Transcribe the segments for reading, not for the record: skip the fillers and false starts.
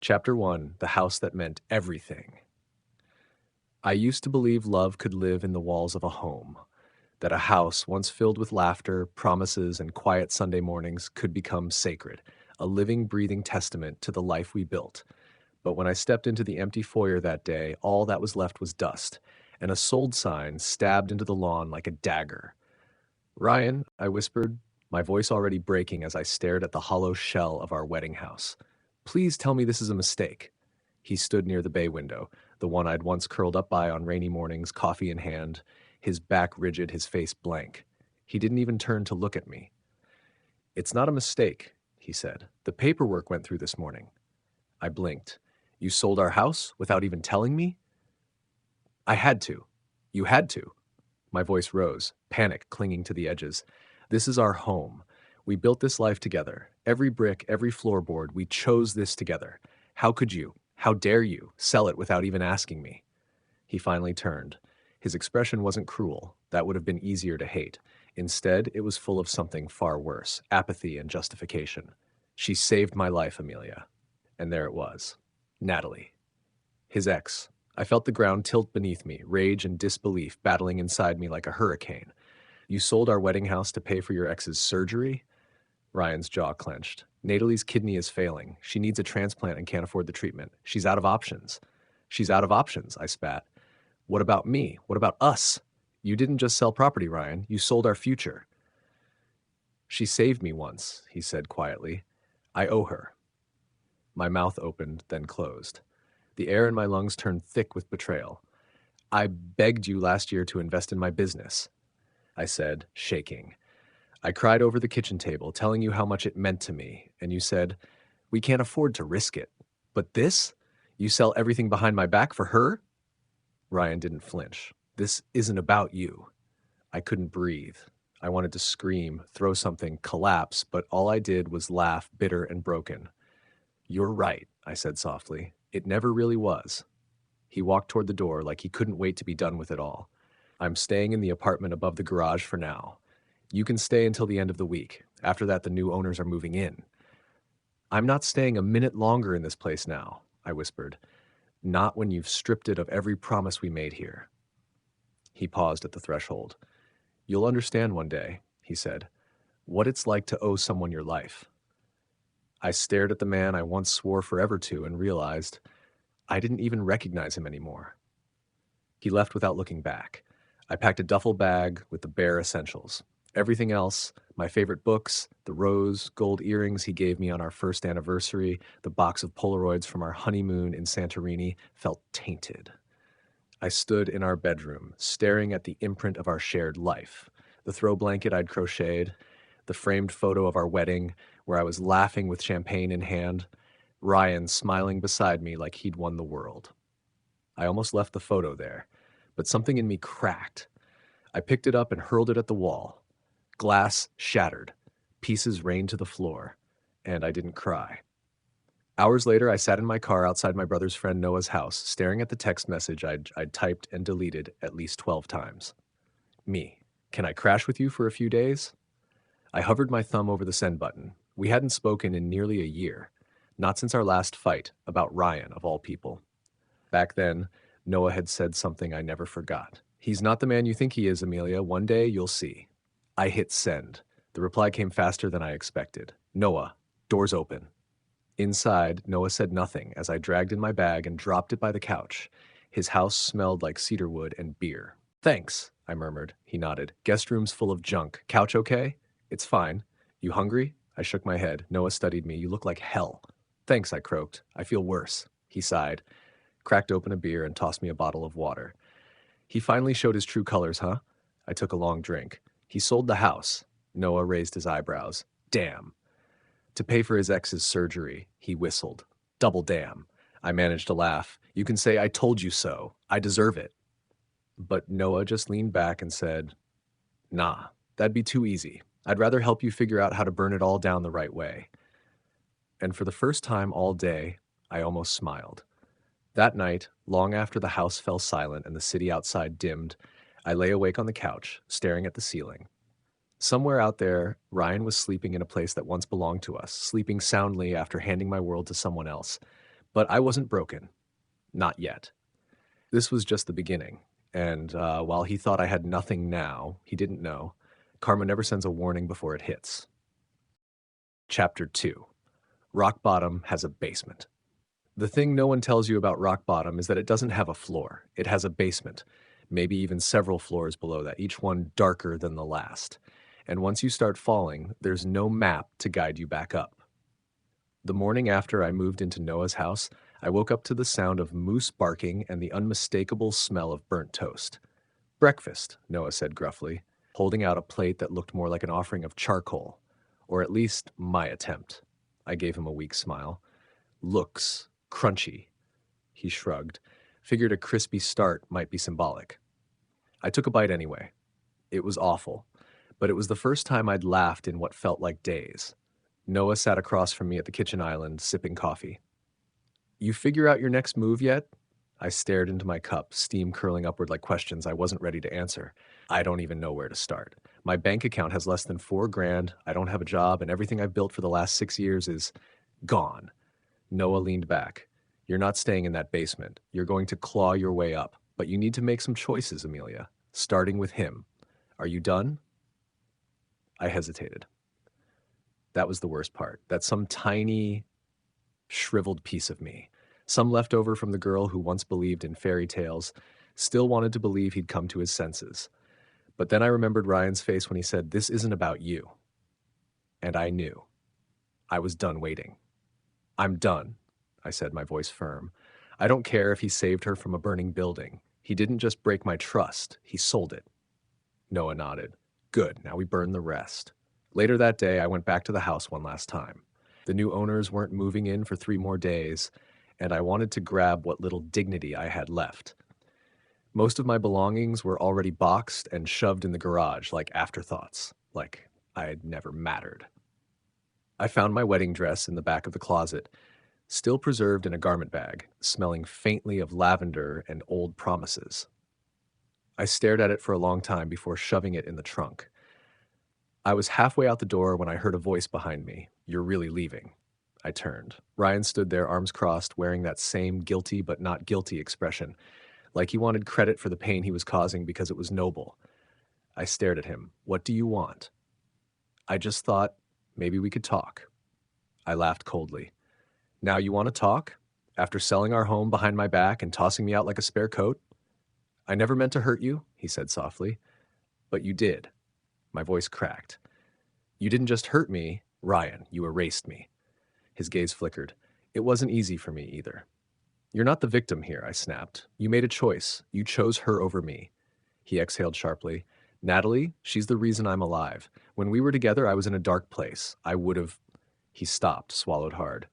Chapter 1: The House That Meant Everything. I used to believe love could live in the walls of a home, that a house once filled with laughter, promises, and quiet Sunday mornings could become sacred, a living, breathing testament to the life we built. But when I stepped into the empty foyer that day, all that was left was dust, and a sold sign stabbed into the lawn like a dagger. "Ryan," I whispered, my voice already breaking as I stared at the hollow shell of our wedding house. "Please tell me this is a mistake." He stood near the bay window, the one I'd once curled up by on rainy mornings, coffee in hand, his back rigid, his face blank. He didn't even turn to look at me. "It's not a mistake," he said. "The paperwork went through this morning." I blinked. "You sold our house without even telling me?" "I had to." "You had to." My voice rose, panic clinging to the edges. "This is our home. We built this life together. Every brick, every floorboard, we chose this together. How could you, how dare you, sell it without even asking me?" He finally turned. His expression wasn't cruel. That would have been easier to hate. Instead, it was full of something far worse, apathy and justification. "She saved my life, Amelia." And there it was. Natalie. His ex. I felt the ground tilt beneath me, rage and disbelief battling inside me like a hurricane. "You sold our wedding house to pay for your ex's surgery?" Ryan's jaw clenched. "Natalie's kidney is failing. She needs a transplant and can't afford the treatment. She's out of options." "She's out of options," I spat. "What about me? What about us? You didn't just sell property, Ryan. You sold our future." "She saved me once," he said quietly. "I owe her." My mouth opened, then closed. The air in my lungs turned thick with betrayal. "I begged you last year to invest in my business," I said, shaking. "I cried over the kitchen table, telling you how much it meant to me, and you said, 'We can't afford to risk it.' But this? You sell everything behind my back for her?" Ryan didn't flinch. "This isn't about you." I couldn't breathe. I wanted to scream, throw something, collapse, but all I did was laugh, bitter and broken. "You're right," I said softly. "It never really was." He walked toward the door like he couldn't wait to be done with it all. "I'm staying in the apartment above the garage for now. You can stay until the end of the week. After that, the new owners are moving in." "I'm not staying a minute longer in this place now," I whispered. "Not when you've stripped it of every promise we made here." He paused at the threshold. "You'll understand one day," he said, "what it's like to owe someone your life." I stared at the man I once swore forever to and realized I didn't even recognize him anymore. He left without looking back. I packed a duffel bag with the bare essentials. Everything else, my favorite books, the rose gold earrings he gave me on our first anniversary, the box of Polaroids from our honeymoon in Santorini, felt tainted. I stood in our bedroom, staring at the imprint of our shared life, the throw blanket I'd crocheted, the framed photo of our wedding, where I was laughing with champagne in hand, Ryan smiling beside me like he'd won the world. I almost left the photo there, but something in me cracked. I picked it up and hurled it at the wall. Glass shattered. Pieces rained to the floor. And I didn't cry. Hours later, I sat in my car outside my brother's friend Noah's house, staring at the text message I'd typed and deleted at least 12 times. "Me. Can I crash with you for a few days?" I hovered my thumb over the send button. We hadn't spoken in nearly a year. Not since our last fight, about Ryan, of all people. Back then, Noah had said something I never forgot. "He's not the man you think he is, Amelia. One day, you'll see." I hit send. The reply came faster than I expected. "Noah, doors open." Inside, Noah said nothing as I dragged in my bag and dropped it by the couch. His house smelled like cedarwood and beer. "Thanks," I murmured. He nodded. "Guest room's full of junk. Couch okay?" "It's fine." "You hungry?" I shook my head. Noah studied me. "You look like hell." "Thanks," I croaked. "I feel worse." He sighed, cracked open a beer, and tossed me a bottle of water. "He finally showed his true colors, huh?" I took a long drink. "He sold the house." Noah raised his eyebrows. "Damn." "To pay for his ex's surgery," he whistled. "Double damn." I managed to laugh. "You can say I told you so. I deserve it." But Noah just leaned back and said, "Nah, that'd be too easy. I'd rather help you figure out how to burn it all down the right way." And for the first time all day, I almost smiled. That night, long after the house fell silent and the city outside dimmed, I lay awake on the couch, staring at the ceiling. Somewhere out there, Ryan was sleeping in a place that once belonged to us, sleeping soundly after handing my world to someone else. But I wasn't broken. Not yet. This was just the beginning. And while he thought I had nothing now, he didn't know. Karma never sends a warning before it hits. Chapter 2. Rock bottom has a basement. The thing no one tells you about rock bottom is that it doesn't have a floor. It has a basement, maybe even several floors below that, each one darker than the last. And once you start falling, there's no map to guide you back up. The morning after I moved into Noah's house, I woke up to the sound of moose barking and the unmistakable smell of burnt toast. "Breakfast," Noah said gruffly, holding out a plate that looked more like an offering of charcoal. Or at least my attempt. I gave him a weak smile. "Looks crunchy." He shrugged, figured a crispy start might be symbolic. I took a bite anyway. It was awful, but it was the first time I'd laughed in what felt like days. Noah sat across from me at the kitchen island, sipping coffee. "You figure out your next move yet?" I stared into my cup, steam curling upward like questions I wasn't ready to answer. I don't even know where to start. My bank account has less than $4,000, I don't have a job, and everything I've built for the last 6 years is gone. Noah leaned back. "You're not staying in that basement. You're going to claw your way up. But you need to make some choices, Amelia. Starting with him. Are you done?" I hesitated. That was the worst part. That some tiny, shriveled piece of me, some leftover from the girl who once believed in fairy tales, still wanted to believe he'd come to his senses. But then I remembered Ryan's face when he said, "This isn't about you." And I knew. I was done waiting. "I'm done," I said, my voice firm. "I don't care if he saved her from a burning building. He didn't just break my trust, he sold it." Noah nodded. "Good, now we burn the rest." Later that day, I went back to the house one last time. The new owners weren't moving in for 3 more days, and I wanted to grab what little dignity I had left. Most of my belongings were already boxed and shoved in the garage like afterthoughts, like I had never mattered. I found my wedding dress in the back of the closet, still preserved in a garment bag, smelling faintly of lavender and old promises. I stared at it for a long time before shoving it in the trunk. I was halfway out the door when I heard a voice behind me. "You're really leaving." I turned. Ryan stood there, arms crossed, wearing that same guilty but not guilty expression, like he wanted credit for the pain he was causing because it was noble. I stared at him. "What do you want?" "I just thought maybe we could talk." I laughed coldly. "Now you want to talk? After selling our home behind my back and tossing me out like a spare coat?" "I never meant to hurt you," he said softly. "But you did." My voice cracked. "You didn't just hurt me, Ryan, you erased me." His gaze flickered. "It wasn't easy for me either." "You're not the victim here," I snapped. "You made a choice. You chose her over me." He exhaled sharply. "Natalie, she's the reason I'm alive. When we were together, I was in a dark place. I would have..." He stopped, swallowed hard.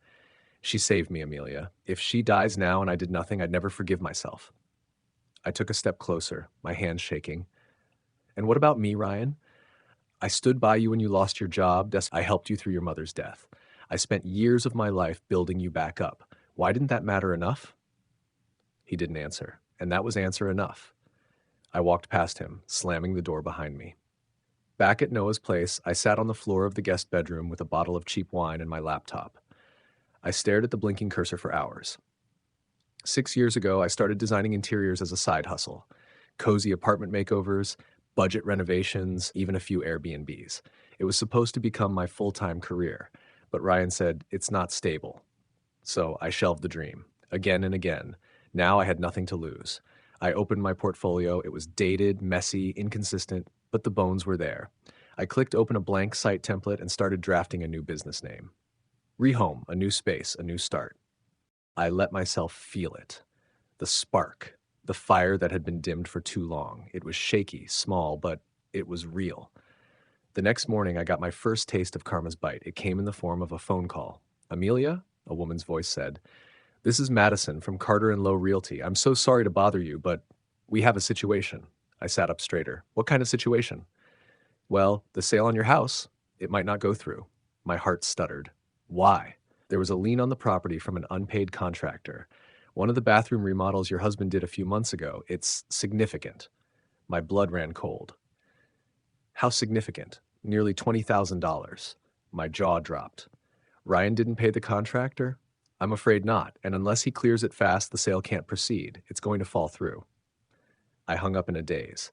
"She saved me, Amelia. If she dies now and I did nothing, I'd never forgive myself." I took a step closer, my hands shaking. "And what about me, Ryan? I stood by you when you lost your job. I helped you through your mother's death. I spent years of my life building you back up. Why didn't that matter enough?" He didn't answer, and that was answer enough. I walked past him, slamming the door behind me. Back at Noah's place, I sat on the floor of the guest bedroom with a bottle of cheap wine and my laptop. I stared at the blinking cursor for hours. 6 years ago, I started designing interiors as a side hustle. Cozy apartment makeovers, budget renovations, even a few Airbnbs. It was supposed to become my full-time career, but Ryan said, "It's not stable." So I shelved the dream, again and again. Now I had nothing to lose. I opened my portfolio. It was dated, messy, inconsistent, but the bones were there. I clicked open a blank site template and started drafting a new business name. Rehome, a new space, a new start. I let myself feel it. The spark, the fire that had been dimmed for too long. It was shaky, small, but it was real. The next morning, I got my first taste of Karma's bite. It came in the form of a phone call. "Amelia?" a woman's voice said. "This is Madison from Carter and Lowe Realty. I'm so sorry to bother you, but we have a situation." I sat up straighter. "What kind of situation?" "Well, the sale on your house. It might not go through." My heart stuttered. "Why?" "There was a lien on the property from an unpaid contractor. One of the bathroom remodels your husband did a few months ago. It's significant." My blood ran cold. "How significant?" "Nearly $20,000. My jaw dropped. "Ryan didn't pay the contractor?" I'm afraid not, and unless he clears it fast, the sale can't proceed. It's going to fall through. I hung up in a daze.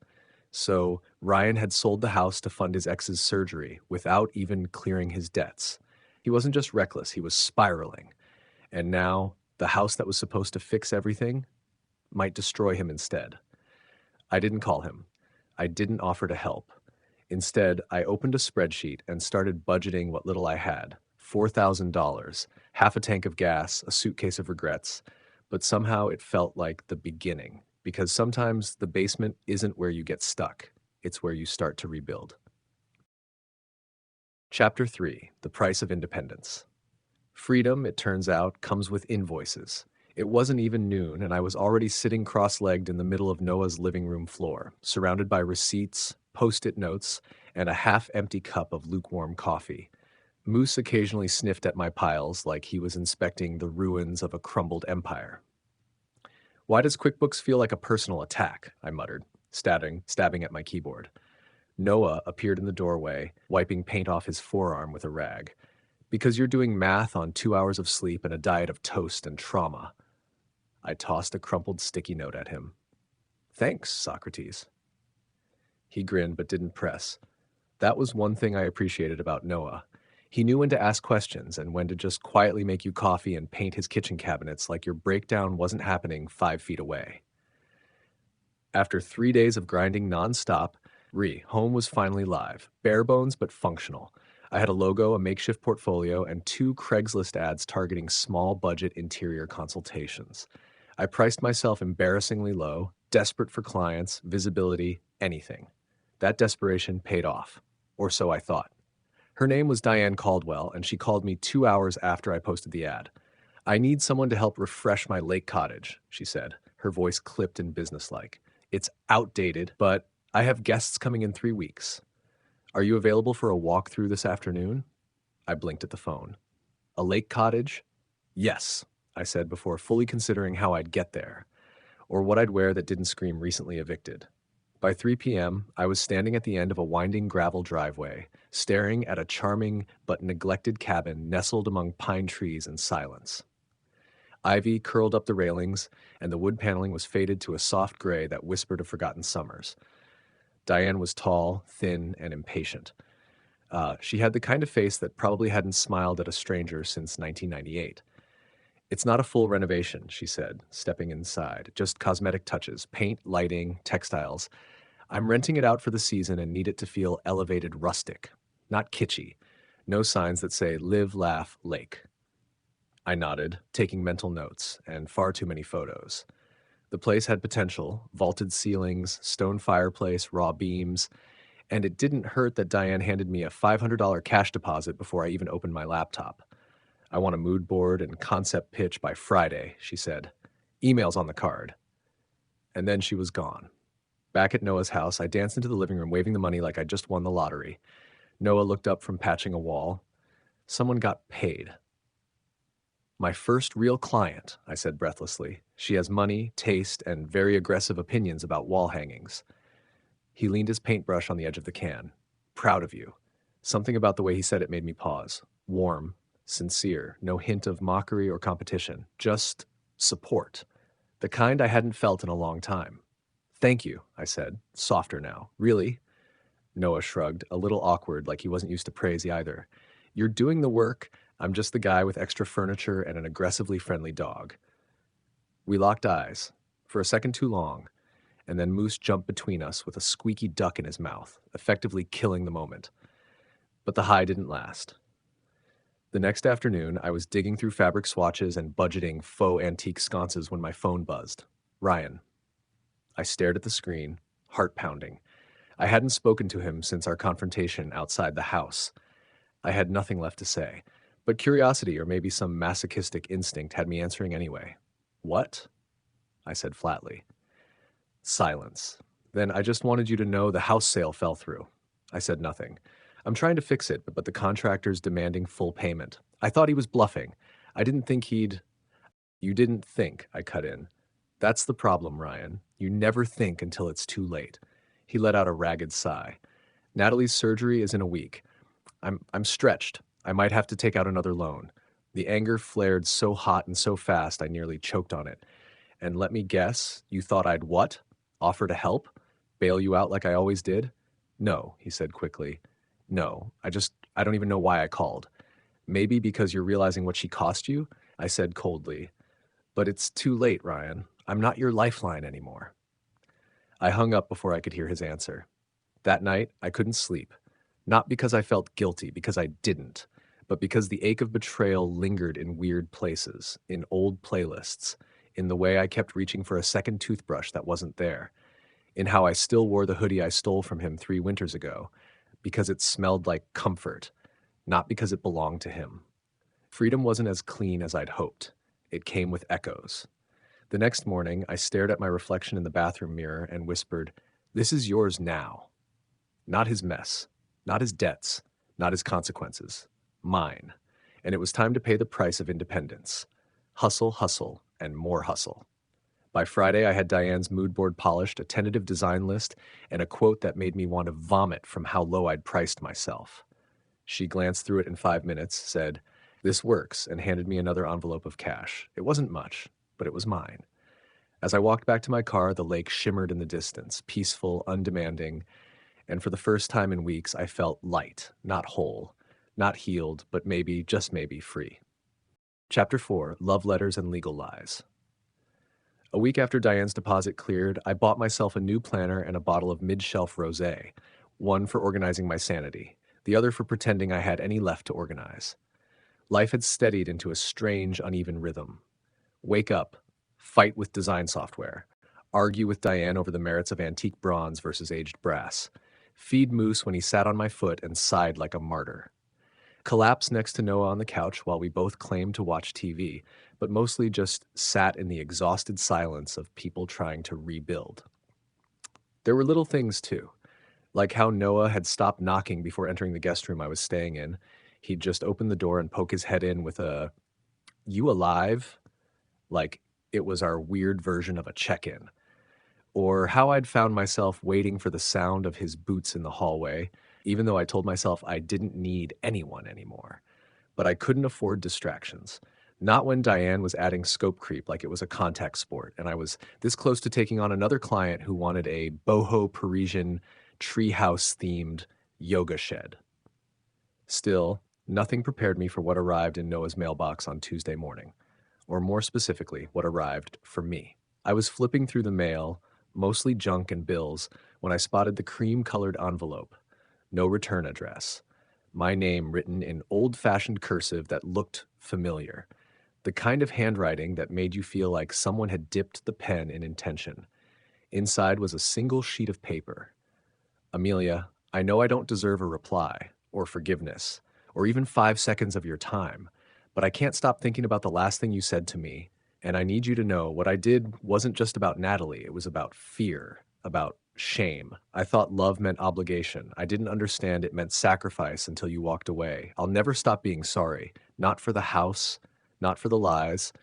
So Ryan had sold the house to fund his ex's surgery without even clearing his debts. He wasn't just reckless, he was spiraling. And now, the house that was supposed to fix everything might destroy him instead. I didn't call him. I didn't offer to help. Instead, I opened a spreadsheet and started budgeting what little I had. $4,000, half a tank of gas, a suitcase of regrets. But somehow it felt like the beginning, because sometimes the basement isn't where you get stuck, it's where you start to rebuild. Chapter 3: The Price of Independence. Freedom, it turns out, comes with invoices. It wasn't even noon, and I was already sitting cross-legged in the middle of Noah's living room floor, surrounded by receipts, post-it notes, and a half-empty cup of lukewarm coffee. Moose occasionally sniffed at my piles like he was inspecting the ruins of a crumbled empire. "Why does QuickBooks feel like a personal attack?" I muttered, stabbing at my keyboard. Noah appeared in the doorway, wiping paint off his forearm with a rag. "Because you're doing math on 2 hours of sleep and a diet of toast and trauma." I tossed a crumpled sticky note at him. "Thanks, Socrates." He grinned but didn't press. That was one thing I appreciated about Noah. He knew when to ask questions and when to just quietly make you coffee and paint his kitchen cabinets like your breakdown wasn't happening 5 feet away. After 3 days of grinding nonstop, home was finally live, bare bones but functional. I had a logo, a makeshift portfolio, and 2 Craigslist ads targeting small budget interior consultations. I priced myself embarrassingly low, desperate for clients, visibility, anything. That desperation paid off, or so I thought. Her name was Diane Caldwell, and she called me 2 hours after I posted the ad. "I need someone to help refresh my lake cottage," she said, her voice clipped and businesslike. "It's outdated, but I have guests coming in 3 weeks. Are you available for a walkthrough this afternoon?" I blinked at the phone. "A lake cottage?" "Yes," I said before fully considering how I'd get there, or what I'd wear that didn't scream recently evicted. By 3 p.m., I was standing at the end of a winding gravel driveway, staring at a charming but neglected cabin nestled among pine trees in silence. Ivy curled up the railings, and the wood paneling was faded to a soft gray that whispered of forgotten summers. Diane was tall, thin, and impatient. She had the kind of face that probably hadn't smiled at a stranger since 1998. "It's not a full renovation," she said, stepping inside. "Just cosmetic touches, paint, lighting, textiles. I'm renting it out for the season and need it to feel elevated rustic, not kitschy. No signs that say live, laugh, lake." I nodded, taking mental notes, and far too many photos. The place had potential: vaulted ceilings, stone fireplace, raw beams, and it didn't hurt that Diane handed me a $500 cash deposit before I even opened my laptop. "I want a mood board and concept pitch by Friday," she said. "Email's on the card." And then she was gone. Back at Noah's house, I danced into the living room waving the money like I'd just won the lottery. Noah looked up from patching a wall. Someone got paid. "My first real client," I said breathlessly. "She has money, taste, and very aggressive opinions about wall hangings." He leaned his paintbrush on the edge of the can. "Proud of you." Something about the way he said it made me pause. Warm, sincere, no hint of mockery or competition, just support. The kind I hadn't felt in a long time. "Thank you," I said, softer now. "Really?" Noah shrugged, a little awkward, like he wasn't used to praise either. "You're doing the work. I'm just the guy with extra furniture and an aggressively friendly dog." We locked eyes, for a second too long, and then Moose jumped between us with a squeaky duck in his mouth, effectively killing the moment. But the high didn't last. The next afternoon, I was digging through fabric swatches and budgeting faux antique sconces when my phone buzzed. "Ryan." I stared at the screen, heart pounding. I hadn't spoken to him since our confrontation outside the house. I had nothing left to say, but curiosity or maybe some masochistic instinct had me answering anyway. "What?" I said flatly. Silence. "Then I just wanted you to know the house sale fell through." I said nothing. "I'm trying to fix it, but the contractor's demanding full payment. I thought he was bluffing. I didn't think he'd—" "You didn't think," I cut in. "That's the problem, Ryan. You never think until it's too late." He let out a ragged sigh. "Natalie's surgery is in a week. I'm stretched. I might have to take out another loan. The anger flared so hot and so fast I nearly choked on it. And let me guess, you thought I'd what? Offer to help? Bail you out like I always did? No, he said quickly. No, I don't even know why I called. Maybe because you're realizing what she cost you? I said coldly. But it's too late, Ryan. I'm not your lifeline anymore. I hung up before I could hear his answer. That night, I couldn't sleep. Not because I felt guilty, because I didn't, but because the ache of betrayal lingered in weird places, in old playlists, in the way I kept reaching for a second toothbrush that wasn't there, in how I still wore the hoodie I stole from him 3 winters ago, because it smelled like comfort, not because it belonged to him. Freedom wasn't as clean as I'd hoped. It came with echoes. The next morning, I stared at my reflection in the bathroom mirror and whispered, "This is yours now." Not his mess, not his debts, not his consequences. Mine. And it was time to pay the price of independence. Hustle, hustle, and more hustle. By Friday, I had Diane's mood board polished, a tentative design list, and a quote that made me want to vomit from how low I'd priced myself. She glanced through it in 5 minutes, said, "This works," and handed me another envelope of cash. It wasn't much, but it was mine. As I walked back to my car, the lake shimmered in the distance, peaceful, undemanding, and for the first time in weeks, I felt light, not whole, not healed, but maybe, just maybe, free. Chapter 4, Love Letters and Legal Lies. A week after Diane's deposit cleared, I bought myself a new planner and a bottle of mid-shelf rosé, one for organizing my sanity, the other for pretending I had any left to organize. Life had steadied into a strange, uneven rhythm. Wake up, fight with design software, argue with Diane over the merits of antique bronze versus aged brass, feed Moose when he sat on my foot and sighed like a martyr. Collapse next to Noah on the couch while we both claimed to watch TV, but mostly just sat in the exhausted silence of people trying to rebuild. There were little things too, like how Noah had stopped knocking before entering the guest room I was staying in. He'd just open the door and poke his head in with a, "You alive?" Like it was our weird version of a check-in. Or how I'd found myself waiting for the sound of his boots in the hallway, even though I told myself I didn't need anyone anymore. But I couldn't afford distractions. Not when Diane was adding scope creep like it was a contact sport, and I was this close to taking on another client who wanted a boho Parisian treehouse-themed yoga shed. Still, nothing prepared me for what arrived in Noah's mailbox on Tuesday morning, or more specifically, what arrived for me. I was flipping through the mail, mostly junk and bills, when I spotted the cream-colored envelope. No return address. My name written in old-fashioned cursive that looked familiar. The kind of handwriting that made you feel like someone had dipped the pen in intention. Inside was a single sheet of paper. "Amelia, I know I don't deserve a reply, or forgiveness, or even 5 seconds of your time, but I can't stop thinking about the last thing you said to me, and I need you to know what I did wasn't just about Natalie, it was about fear, about shame. I thought love meant obligation. I didn't understand it meant sacrifice until you walked away. I'll never stop being sorry, not for the house, not for the lies,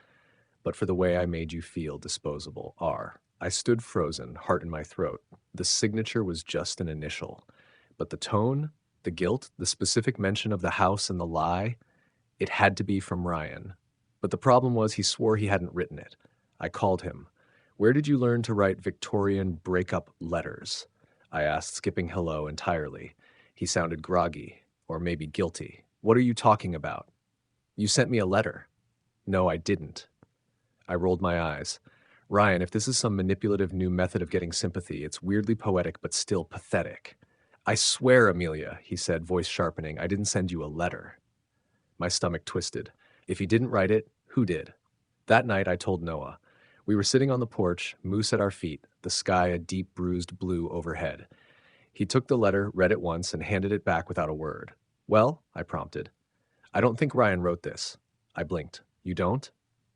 but for the way I made you feel disposable. R." I stood frozen, heart in my throat. The signature was just an initial. But the tone, the guilt, the specific mention of the house and the lie, it had to be from Ryan. But the problem was he swore he hadn't written it. I called him. "Where did you learn to write Victorian breakup letters?" I asked, skipping hello entirely. He sounded groggy, or maybe guilty. "What are you talking about?" "You sent me a letter." "No, I didn't." I rolled my eyes. "Ryan, if this is some manipulative new method of getting sympathy, it's weirdly poetic but still pathetic." "I swear, Amelia," he said, voice sharpening, "I didn't send you a letter." My stomach twisted. If he didn't write it, who did? That night, I told Noah. We were sitting on the porch, Moose at our feet, the sky a deep bruised blue overhead. He took the letter, read it once, and handed it back without a word. "Well," I prompted. "I don't think Ryan wrote this." I blinked. "You don't?"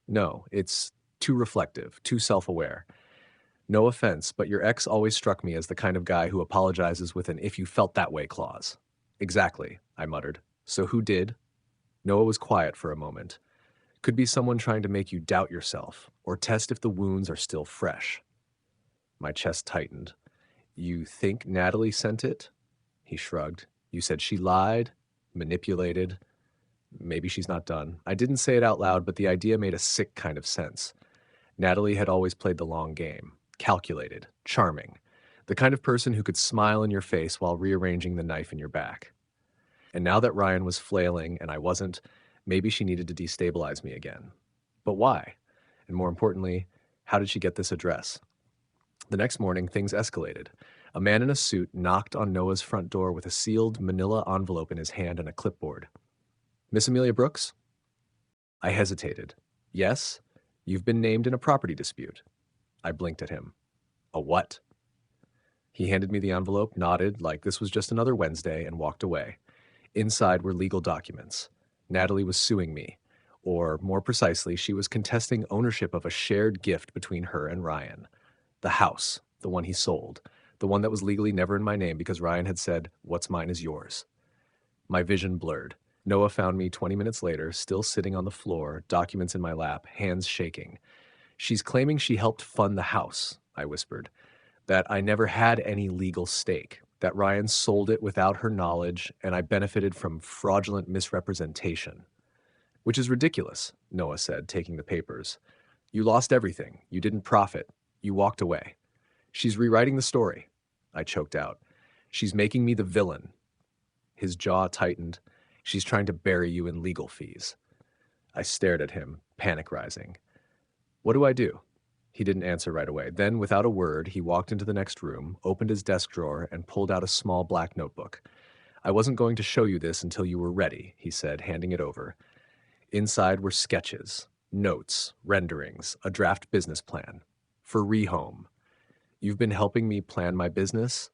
"No, it's too reflective, too self-aware. No offense, but your ex always struck me as the kind of guy who apologizes with an 'if you felt that way' clause." "Exactly," I muttered. "So who did?" Noah was quiet for a moment. "Could be someone trying to make you doubt yourself, or test if the wounds are still fresh." My chest tightened. "You think Natalie sent it?" He shrugged. "You said she lied, manipulated." Maybe she's not done. I didn't say it out loud, but the idea made a sick kind of sense. Natalie had always played the long game, calculated, charming, the kind of person who could smile in your face while rearranging the knife in your back. And now that Ryan was flailing and I wasn't, maybe she needed to destabilize me again. But why? And more importantly, how did she get this address? The next morning, things escalated. A man in a suit knocked on Noah's front door with a sealed manila envelope in his hand and a clipboard. Miss Amelia Brooks? I hesitated. Yes, you've been named in a property dispute. I blinked at him. A what? He handed me the envelope, nodded like this was just another Wednesday, and walked away. Inside were legal documents. Natalie was suing me. Or, more precisely, she was contesting ownership of a shared gift between her and Ryan. The house, the one he sold, the one that was legally never in my name because Ryan had said, "What's mine is yours." My vision blurred. Noah found me 20 minutes later, still sitting on the floor, documents in my lap, hands shaking. She's claiming she helped fund the house, I whispered, that I never had any legal stake, that Ryan sold it without her knowledge, and I benefited from fraudulent misrepresentation. Which is ridiculous, Noah said, taking the papers. You lost everything. You didn't profit. You walked away. She's rewriting the story. I choked out. She's making me the villain. His jaw tightened. She's trying to bury you in legal fees. I stared at him, panic rising. What do I do? He didn't answer right away. Then, without a word, he walked into the next room, opened his desk drawer, and pulled out a small black notebook. I wasn't going to show you this until you were ready, he said, handing it over. Inside were sketches, notes, renderings, a draft business plan. For rehome. You've been helping me plan my business?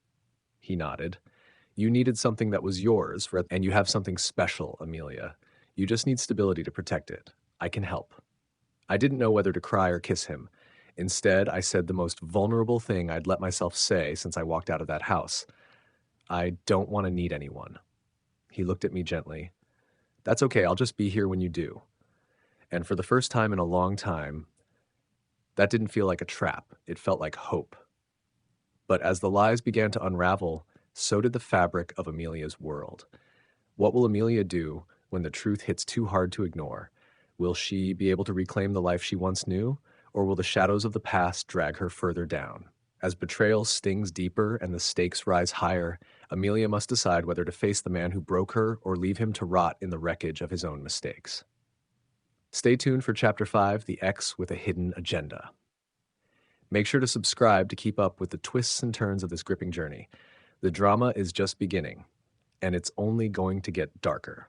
He nodded. You needed something that was yours, and you have something special, Amelia. You just need stability to protect it. I can help. I didn't know whether to cry or kiss him. Instead, I said the most vulnerable thing I'd let myself say since I walked out of that house. I don't want to need anyone. He looked at me gently. That's okay, I'll just be here when you do. And for the first time in a long time, that didn't feel like a trap. It felt like hope. But as the lies began to unravel, so did the fabric of Amelia's world. What will Amelia do when the truth hits too hard to ignore? Will she be able to reclaim the life she once knew, or will the shadows of the past drag her further down? As betrayal stings deeper and the stakes rise higher, Amelia must decide whether to face the man who broke her or leave him to rot in the wreckage of his own mistakes. Stay tuned for Chapter 5, The Ex with a Hidden Agenda. Make sure to subscribe to keep up with the twists and turns of this gripping journey. The drama is just beginning, and it's only going to get darker.